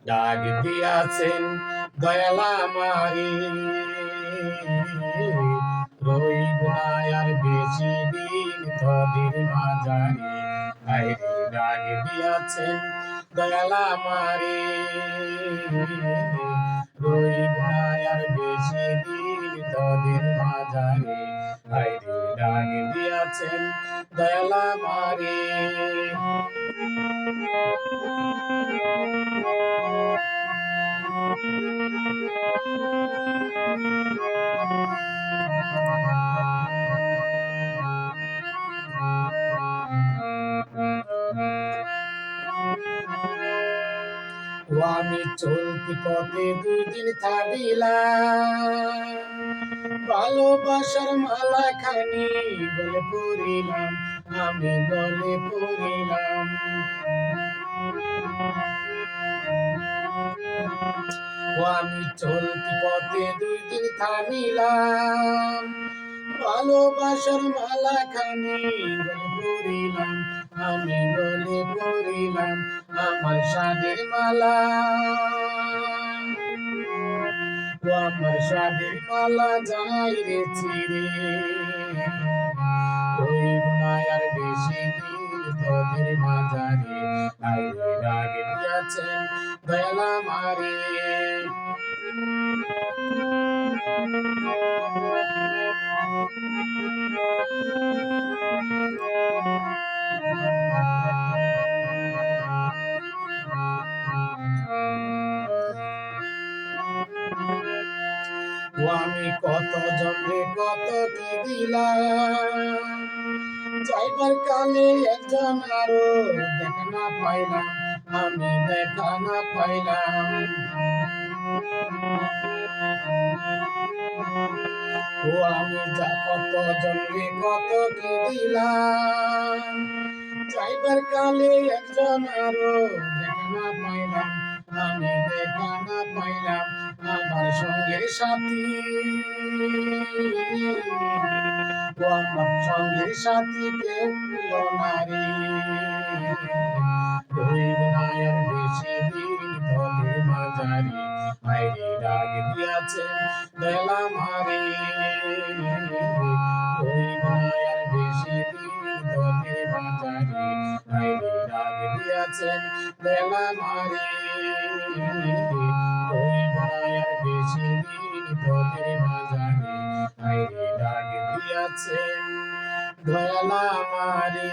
ডাক দিয়াছেন দয়াল আমারে, রইব না আর বেশি দিন তোদের মাঝারে। আইরে ডাক দিয়াছেন দয়াল আমারে, রইব না আর বেশি দিন তোদের মাঝারে। আইরে ডাক দিয়াছেন দয়াল আমারে। ও আমি চলতি পথে দুই দিন থামিলাম, ভালোবাসার মালা খানি গলে পড়িলাম, আমি গলে পড়িলাম। ও আমি চলতি পথে দুই দিন থামিলাম, ভালোবাসার মালা খানি গলে পড়িলাম, আমি গলে পড়িলাম। আমার সাদের মালা, ও আমার সাদের মালা যাই রে চিরে, রইব না আর বেশি দিন তোদের মাঝারে। আইরে ডাক দিয়াছেন দয়াল আমারে। ও আমি কত জন্মে কত কি দিলাম, যাইবার কালে একজন আরো দেখা না পাইলাম, আমি দেখা না পাইলাম। ও আমি যা কত জন্মে কত কি দিলাম, যাইবার কালে একজন আরো দেখা না পাইলাম, আমি দেখা না পাইলাম। আমার সঙ্গের সাথী, ও আমার সঙ্গের সাথী কেউ পেল না রে, রইব না আর বেশি দিন তোদের মাঝারে। আইরে ডাক দিয়াছেন দয়াল আমারে, রইব না আর বেশি দিন তোদের মাঝারে। আইরে ডাক দিয়াছেন দয়াল আমারে, রইব না আর বেশি দিন তোদের মাঝারে। আইরে ডাক দিয়াছেন দয়াল আমারে।